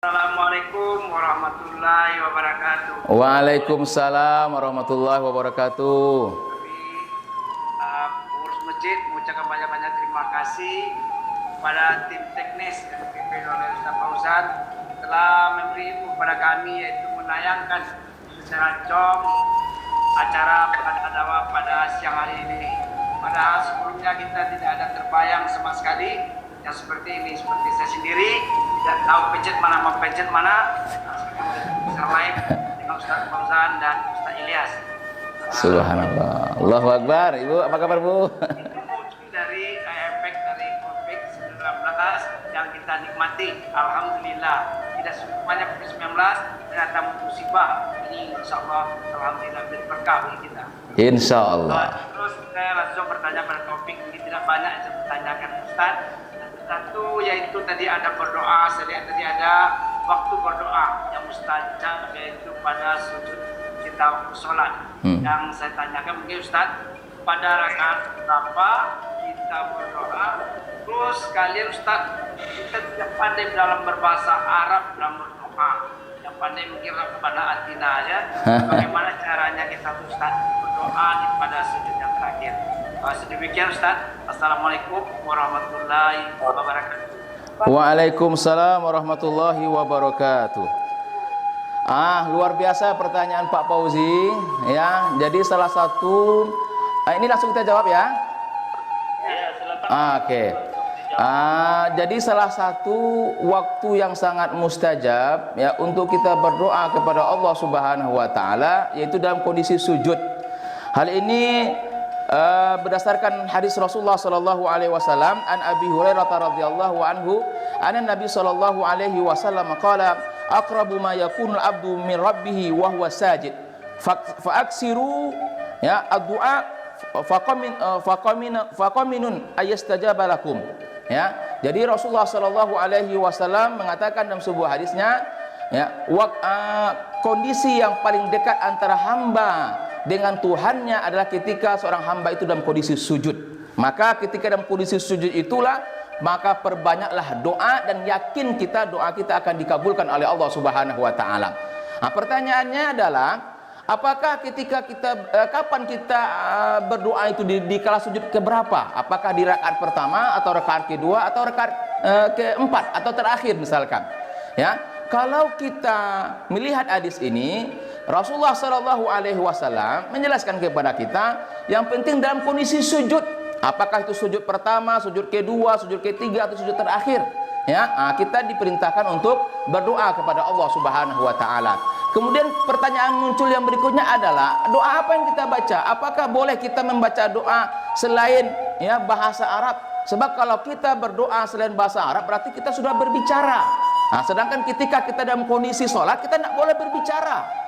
Assalamualaikum warahmatullahi wabarakatuh. Waalaikumsalam warahmatullahi wabarakatuh. Kami pengurus masjid mengucapkan banyak-banyak terima kasih kepada tim teknis yang dipimpin oleh Ustaz Fauzan telah memberi ilmu kepada kami, yaitu menayangkan secara com acara pengantar dakwah pada siang hari ini. Padahal sebelumnya kita tidak ada terbayang sama sekali yang seperti ini. Seperti saya sendiri tidak tahu pencet mana mau pencet mana. Bisa live dengan Ustaz Fauzan dan Ustaz Ilyas. Subhanallah. Allahu Akbar. Ibu, apa kabar, Bu? Itu muncul dari efek dari COVID-19 yang kita nikmati. Alhamdulillah. Tidak semuanya COVID-19 ternyata musibah. Ini insya Allah alhamdulillah berkah bagi kita. Insya Allah. Terus saya langsung bertanya pada topik ini, tidak banyak yang saya bertanyakan Ustaz. Satu yaitu tadi ada berdoa, tadi ada waktu berdoa yang mustajab, yaitu pada sujud kita waktu sholat. Yang saya tanyakan mungkin Ustaz, pada rakaat berapa kita berdoa? Terus kalian Ustaz, kita tidak pandai dalam berbahasa Arab dalam berdoa, yang pandai mungkin kepada atina aja. Bagaimana caranya kita Ustaz berdoa pada sujud yang terakhir? Sedemikian Ustaz. Assalamualaikum warahmatullahi wabarakatuh. Waalaikumsalam warahmatullahi wabarakatuh. Luar biasa pertanyaan Pak Fauzi, ya. Jadi salah satu ini langsung kita jawab ya. Ya, silakan. Oke. Jadi salah satu waktu yang sangat mustajab ya untuk kita berdoa kepada Allah Subhanahu wa taala yaitu dalam kondisi sujud. Hal ini berdasarkan hadis Rasulullah sallallahu alaihi wasallam an Abi Hurairah radhiyallahu anhu anna Nabi sallallahu alaihi wasallam qala aqrabu ma yakunu al-'abdu min rabbih wa huwa sajid fa aksiru ya ad-du'a faqaminun ayastajaba lakum. Ya, jadi Rasulullah sallallahu alaihi wasallam mengatakan dalam sebuah hadisnya ya, kondisi yang paling dekat antara hamba dengan Tuhannya adalah ketika seorang hamba itu dalam kondisi sujud. Maka ketika dalam kondisi sujud itulah maka perbanyaklah doa dan yakin kita doa kita akan dikabulkan oleh Allah Subhanahu wa taala. Pertanyaannya adalah apakah ketika kita kapan kita berdoa itu di kala sujud keberapa? Apakah di rakaat pertama atau rakaat kedua atau rakaat keempat atau terakhir misalkan? Ya, kalau kita melihat hadis ini Rasulullah Shallallahu Alaihi Wasallam menjelaskan kepada kita yang penting dalam kondisi sujud, apakah itu sujud pertama, sujud kedua, sujud ketiga atau sujud terakhir, ya, kita diperintahkan untuk berdoa kepada Allah Subhanahu Wa Taala. Kemudian pertanyaan muncul yang berikutnya adalah doa apa yang kita baca? Apakah boleh kita membaca doa selain ya bahasa Arab? Sebab kalau kita berdoa selain bahasa Arab berarti kita sudah berbicara. Sedangkan ketika kita dalam kondisi sholat kita tidak boleh berbicara.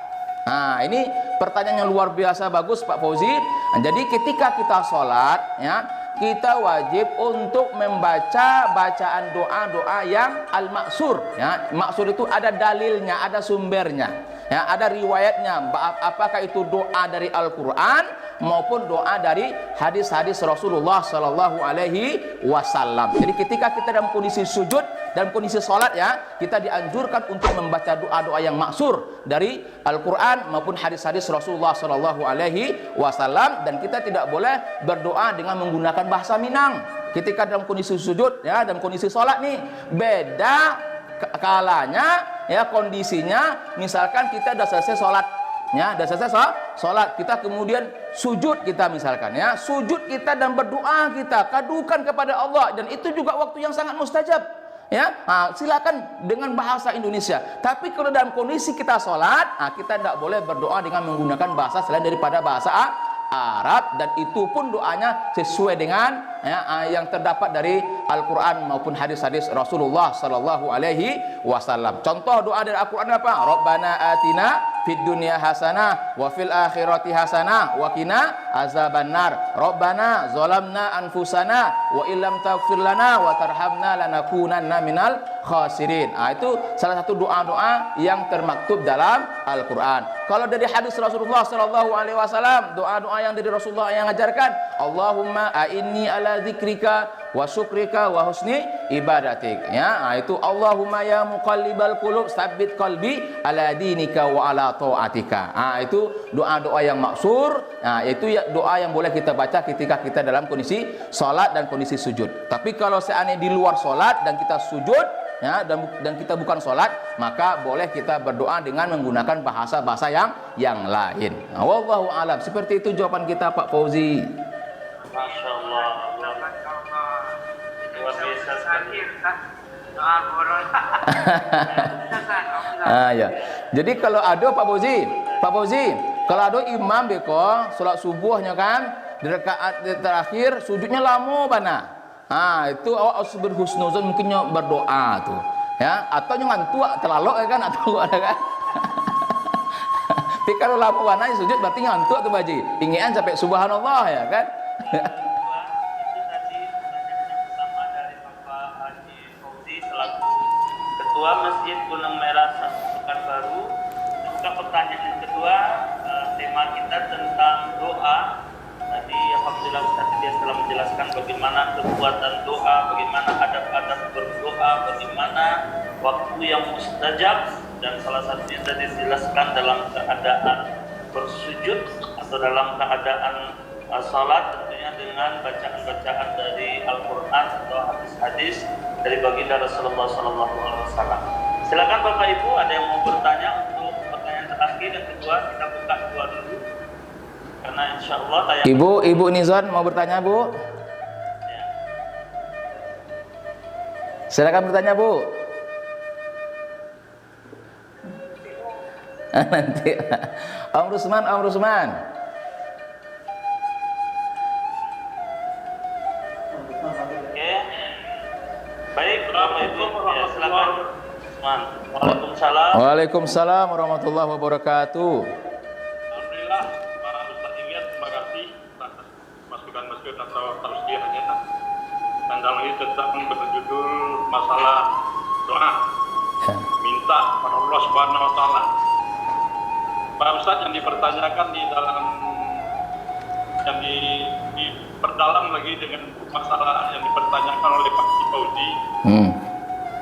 Ini pertanyaan yang luar biasa bagus Pak Fauzi. Jadi ketika kita sholat ya, kita wajib untuk membaca bacaan doa-doa yang al-maksur ya. Maksur itu ada dalilnya, ada sumbernya ya, ada riwayatnya, apakah itu doa dari Al-Quran maupun doa dari hadis-hadis Rasulullah Sallallahu Alaihi Wasallam. Jadi ketika kita dalam kondisi sujud, dalam kondisi sholat ya, kita dianjurkan untuk membaca doa-doa yang maksur dari Al-Quran maupun hadis-hadis Rasulullah Sallallahu Alaihi Wasallam, dan kita tidak boleh berdoa dengan menggunakan bahasa Minang ketika dalam kondisi sujud ya, dalam kondisi sholat nih beda kalanya ya, kondisinya misalkan kita sudah selesai sholat ya, sudah selesai sholat kita kemudian sujud kita misalkan ya, sujud kita dan berdoa kita kadukan kepada Allah, dan itu juga waktu yang sangat mustajab ya. Silakan dengan bahasa Indonesia, tapi kalau dalam kondisi kita sholat kita tidak boleh berdoa dengan menggunakan bahasa selain daripada bahasa Arab, dan itu pun doanya sesuai dengan ya, yang terdapat dari Al-Quran maupun hadis-hadis Rasulullah Sallallahu Alaihi Wasallam. Contoh doa dari Al-Quran apa? Rabbana atina fid dunya hasanah wa fil akhirati hasanah wa qina azabannar. Rabbana zalamna anfusana wa illam taghfir lana wa tarhamna lanakunanna minal khasirin. Itu salah satu doa-doa yang termaktub dalam Al-Quran. Kalau dari hadis Rasulullah Sallallahu Alaihi Wasallam, doa-doa yang dari Rasulullah yang ajarkan, Allahumma a'inni ala ala dzikrika wa syukrika wa husni ibadatik. Ya, itu Allahumma ya muqallibal qulub tsabbit qalbi ala dinika wa ala taatika. Itu doa-doa yang maksur. Itu doa yang boleh kita baca ketika kita dalam kondisi salat dan kondisi sujud. Tapi kalau seandainya di luar salat dan kita sujud, ya, dan kita bukan sholat, maka boleh kita berdoa dengan menggunakan bahasa-bahasa yang lain. Wallahu alam. Seperti itu jawaban kita, Pak Fauzi. Masya Allah. Luar biasa sekali. Doa guru. Ya. Jadi kalau ada Pak Fauzi, kalau ada imam beko sholat subuhnya kan, di rakaat terakhir sujudnya lama bana. Itu awak harus berhusnuzon, mungkinnya berdoa tuh, ya, atau ngantuk terlalu kan, atau ada kan. Tapi kalau lama warna sujud berarti ngantuk tuh baji, ingian sampai subhanallah ya kan. Itu tadi pertanyaan yang pertama dari Bapak Haji Fauzi selaku Ketua Masjid Gunung Merah Pekanbaru. Juga pertanyaan yang kedua, tema kita tentang doa. Tadi alhamdulillah Ustaz dia telah menjelaskan bagaimana kekuatan doa, bagaimana adab-adab berdoa, bagaimana waktu yang mustajab, dan salah satunya tadi dijelaskan dalam keadaan bersujud atau dalam keadaan salat, tentunya dengan bacaan-bacaan dari Al-Quran atau hadis-hadis dari baginda Rasulullah SAW. Silakan Bapak Ibu, ada yang mau bertanya untuk pertanyaan terakhir yang kedua, kita buka dua dulu. Karena insya Allah Ibu Nizon mau bertanya, Bu? Ya. Silakan bertanya, Bu. Nanti Om Rusman. Oke. Baik, Bapak Ibu, ya, silakan. Usman. Waalaikumsalam. Waalaikumsalam warahmatullahi wabarakatuh. Alhamdulillah, para Ustaz Ilyas, terima kasih atas masukan-masukan atau tausiahnya. Dan dalam ini tentang berjudul masalah doa, minta pada Allah Subhanahu Wa Taala. Pak Ustaz, yang dipertanyakan di dalam yang diperdalam lagi dengan masalah yang dipertanyakan oleh Pak Fauzi.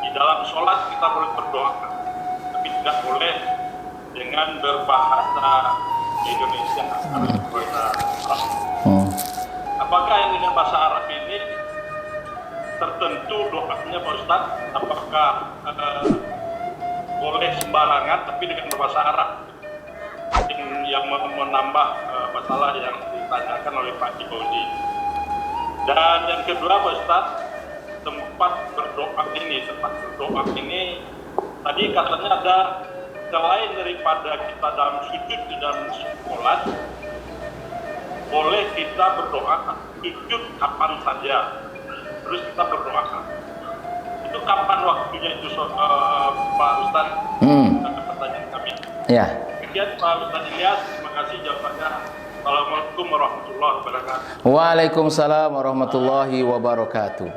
Di dalam sholat kita boleh berdoa, tapi tidak boleh dengan berbahasa Indonesia atau bahasa Arab. Apakah yang dengan bahasa Arab ini tertentu doanya Pak Ustaz? Apakah boleh sembarangan tapi dengan bahasa Arab? Yang menambah masalah yang ditanyakan oleh Pak Fauzi. Dan yang kedua Pak Ustaz, tempat berdoa ini tadi katanya ada selain daripada kita dalam sujud di dalam sholat, boleh kita berdoa sujud kapan saja, terus kita berdoa. Itu kapan waktunya itu Pak Ustaz? Pertanyaan kami. Ya. Sekian Pak Ustaz Ilyas, terima kasih jawabannya. Assalamualaikum warahmatullahi wabarakatuh. Waalaikumsalam warahmatullahi wabarakatuh.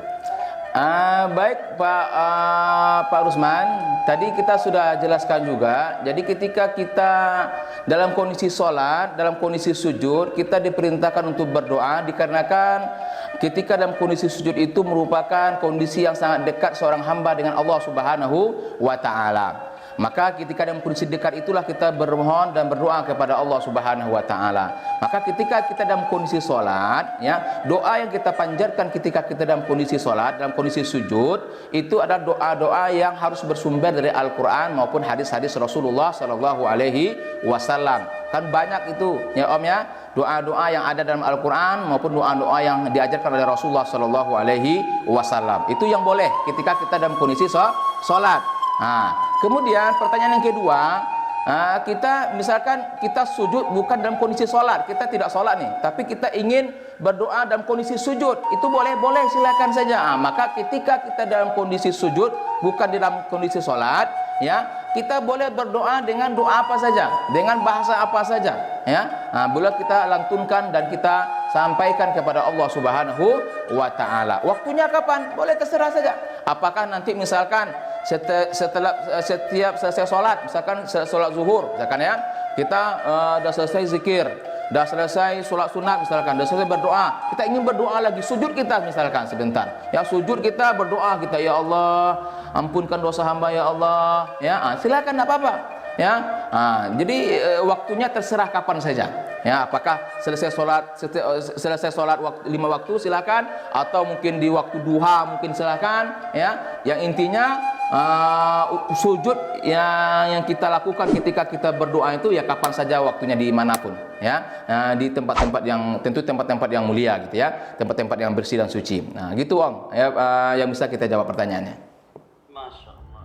Baik Pak Rusman, tadi kita sudah jelaskan juga. Jadi ketika kita dalam kondisi sholat, dalam kondisi sujud, kita diperintahkan untuk berdoa dikarenakan ketika dalam kondisi sujud itu merupakan kondisi yang sangat dekat seorang hamba dengan Allah Subhanahu wa Ta'ala. Maka ketika dalam kondisi dekat itulah kita bermohon dan berdoa kepada Allah Subhanahu wa Ta'ala. Maka ketika kita dalam kondisi sholat, ya, doa yang kita panjatkan ketika kita dalam kondisi sholat, dalam kondisi sujud, itu adalah doa-doa yang harus bersumber dari Al-Quran maupun hadis-hadis Rasulullah Sallallahu Alaihi Wasallam. Kan banyak itu, ya Om ya, doa-doa yang ada dalam Al-Quran maupun doa-doa yang diajarkan oleh Rasulullah Sallallahu Alaihi Wasallam. Itu yang boleh ketika kita dalam kondisi sholat. Kemudian pertanyaan yang kedua, kita misalkan kita sujud bukan dalam kondisi sholat, kita tidak sholat nih, tapi kita ingin berdoa dalam kondisi sujud, itu boleh silakan saja. Maka ketika kita dalam kondisi sujud bukan dalam kondisi sholat, ya, kita boleh berdoa dengan doa apa saja, dengan bahasa apa saja, ya. Boleh kita lantunkan dan kita sampaikan kepada Allah Subhanahu wa Ta'ala. Waktunya kapan? Boleh terserah saja. Apakah nanti misalkan setiap selesai sholat, misalkan sholat zuhur, misalkan ya, kita sudah selesai zikir, dah selesai solat sunat misalkan, dah selesai berdoa, kita ingin berdoa lagi, sujud kita misalkan sebentar. Ya, sujud kita berdoa kita, ya Allah, ampunkan dosa hamba ya Allah. Ya, silakan, enggak apa-apa. Ya, jadi waktunya terserah kapan saja. Ya, apakah selesai solat waktu 5 waktu silakan, atau mungkin di waktu duha mungkin silakan. Ya, yang intinya sujud yang kita lakukan ketika kita berdoa itu ya kapan saja waktunya, dimanapun. Ya, di tempat-tempat yang tentu tempat-tempat yang mulia gitu ya, tempat-tempat yang bersih dan suci. Nah, gitu Om. Ya, yang bisa kita jawab pertanyaannya. Masya Allah.